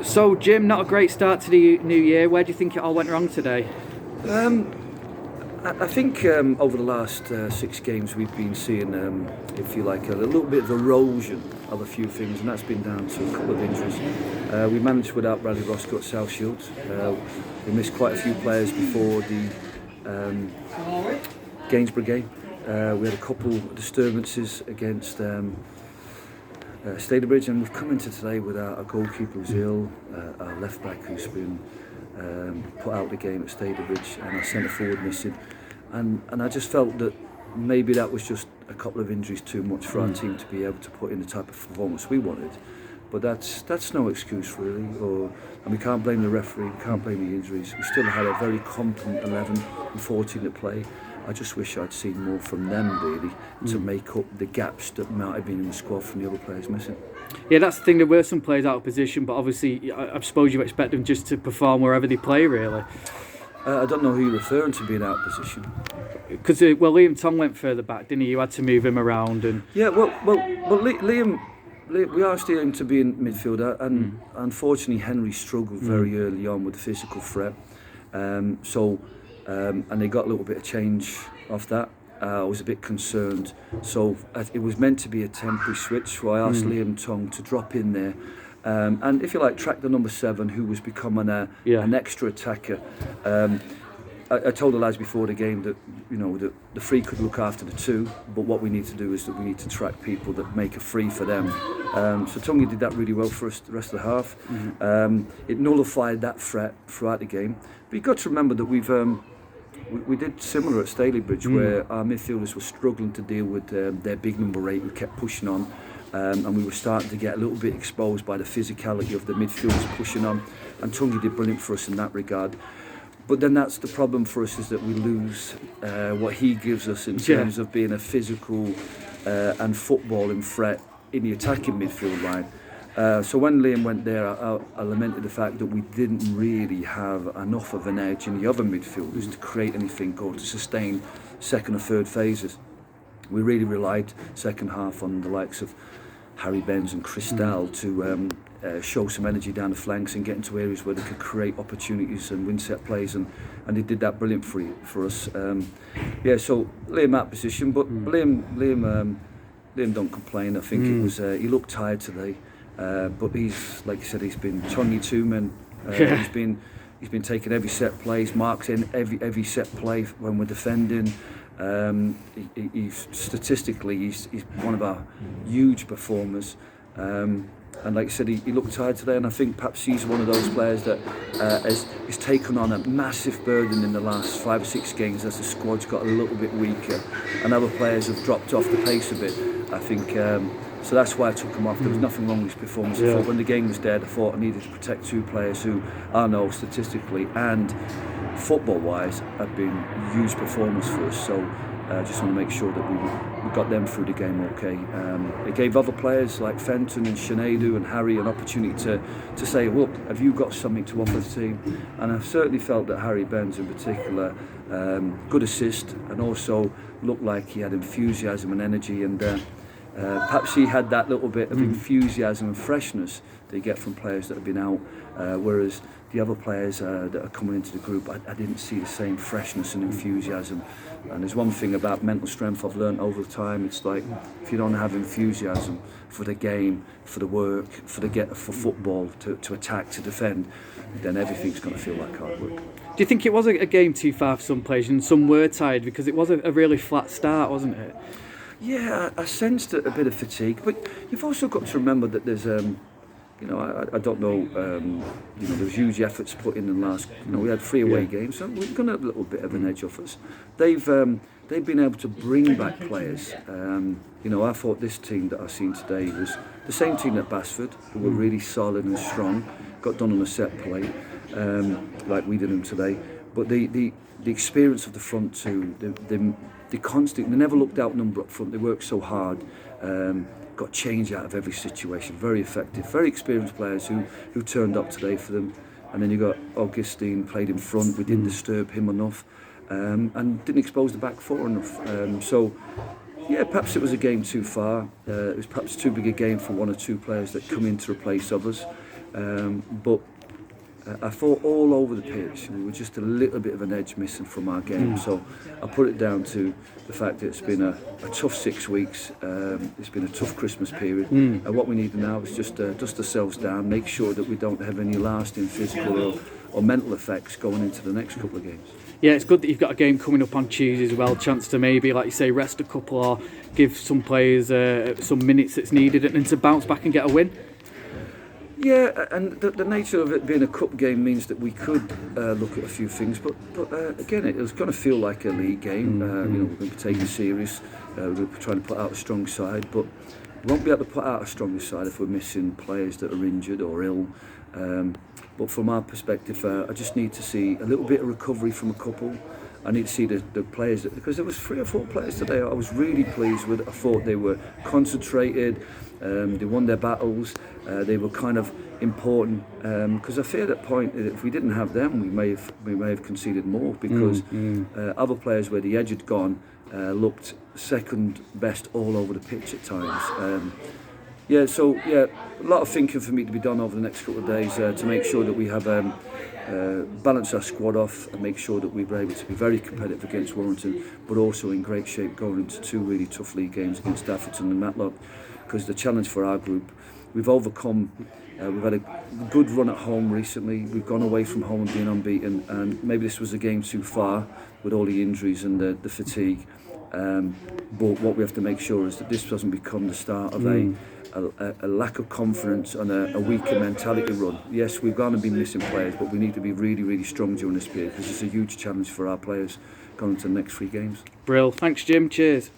So, Jim, not a great start to the new year. Where do you think it all went wrong today? I think over the last 6 games we've been seeing, if you like, a little bit of erosion of a few things, and that's been down to a couple of injuries. We managed without Bradley Roscoe at South Shields. We missed quite a few players before the Gainsborough game. We had a couple of disturbances against Stadebridge, and we've come into today with our goalkeeper who's ill, our left back who's been put out the game at Stadebridge, and our centre forward missing, and I just felt that maybe that was just a couple of injuries too much for our team to be able to put in the type of performance we wanted. But that's no excuse really, and we can't blame the referee, we can't blame the injuries. We still had a very competent 11 and 14 at play. I just wish I'd seen more from them really to make up the gaps that might have been in the squad from the other players missing. Yeah, that's the thing. There were some players out of position, but obviously, I suppose you expect them just to perform wherever they play, really. I don't know who you're referring to being out of position. Because Liam Tong went further back, didn't he? You had to move him around, and yeah, Liam, we asked him to be in midfielder, and unfortunately Henry struggled very early on with the physical threat. And they got a little bit of change off that. I was a bit concerned, so it was meant to be a temporary switch, so I asked Liam Tong to drop in there, and if you like, track the number 7 who was becoming an extra attacker. I told the lads before the game that the 3 could look after the 2, but what we need to do is that we need to track people that make a free for them. So Tongi did that really well for us the rest of the half. It nullified that threat throughout the game, but you've got to remember that we did similar at Stadebridge, where our midfielders were struggling to deal with their big number 8 who kept pushing on, and we were starting to get a little bit exposed by the physicality of the midfielders pushing on, and Tungi did brilliant for us in that regard. But then that's the problem for us, is that we lose what he gives us in terms of being a physical and footballing threat in the attacking midfield line. So when Liam went there, I lamented the fact that we didn't really have enough of an edge in the other midfielders to create anything or to sustain second or third phases. We really relied second half on the likes of Harry Benz and Chris Dahl to show some energy down the flanks and get into areas where they could create opportunities and win set plays, and they did that brilliant for us. So Liam out position, but Liam don't complain. I think it was he looked tired today. But he's, like you said, he's been Tony Two-man. He's been taking every set play, he's marked in every set play when we're defending. He's statistically he's one of our huge performers. And like I said, he looked tired today, and I think perhaps he's one of those players that has taken on a massive burden in the last 5 or 6 games as the squad's got a little bit weaker and other players have dropped off the pace a bit. I think so that's why I took him off. There was nothing wrong with his performance. I thought when the game was dead, I thought I needed to protect 2 players who I know statistically and football-wise have been huge performers for us. So I just want to make sure that we got them through the game okay. It gave other players like Fenton and Sineadu and Harry an opportunity to say, look, have you got something to offer the team? And I've certainly felt that Harry Benz in particular, good assist, and also looked like he had enthusiasm and energy, and perhaps he had that little bit of enthusiasm and freshness that you get from players that have been out, whereas the other players that are coming into the group, I didn't see the same freshness and enthusiasm. And there's one thing about mental strength I've learned over time, it's like if you don't have enthusiasm for the game, for the work, for football, to attack, to defend, then everything's going to feel like hard work. Do you think it was a game too far for some players, and some were tired, because it was a really flat start, wasn't it? Yeah, I sensed a bit of fatigue, but you've also got to remember that there's, I don't know, there was huge efforts put in the last, we had 3 away games, so we've got a little bit of an edge off us. They've been able to bring back players. I thought this team that I've seen today was the same team at Basford, who were really solid and strong, got done on a set play, like we did them today. But the experience of the front 2, they never looked outnumbered up front. They worked so hard, got change out of every situation. Very effective, very experienced players who turned up today for them. And then you got Augustine played in front. We didn't disturb him enough, and didn't expose the back 4 enough. So yeah, perhaps it was a game too far. It was perhaps too big a game for 1 or 2 players that come in to replace others. but I thought all over the pitch we were just a little bit of an edge missing from our game. So I put it down to the fact that it's been a tough 6 weeks. It's been a tough Christmas period, and what we need now is just dust ourselves down, make sure that we don't have any lasting physical or mental effects going into the next couple of games. Yeah, it's good that you've got a game coming up on Tuesday as well. Chance to maybe, like you say, rest a couple or give some players some minutes that's needed, and to bounce back and get a win. Yeah, and the nature of it being a cup game means that we could look at a few things, but again, it was going to feel like a league game. You know, we're going to be taking it serious. We're going to be trying to put out a strong side, but we won't be able to put out a stronger side if we're missing players that are injured or ill. But from our perspective, I just need to see a little bit of recovery from a couple. I need to see the players, because there was 3 or 4 players today I was really pleased with. I thought they were concentrated, they won their battles, they were kind of important, because I feared at point if we didn't have them we may have conceded more, because other players where the edge had gone looked second best all over the pitch at times. So a lot of thinking for me to be done over the next couple of days to make sure that we have balance our squad off and make sure that we were able to be very competitive against Warrington, but also in great shape going into 2 really tough league games against Atherton and Matlock, because the challenge for our group, we've overcome. We've had a good run at home recently. We've gone away from home and been unbeaten, and maybe this was a game too far with all the injuries and the fatigue. But what we have to make sure is that this doesn't become the start of a lack of confidence and a weaker mentality run. Yes, we're going to be missing players, but we need to be really, really strong during this period, because it's a huge challenge for our players going into the next 3 games. Brill. Thanks, Jim. Cheers.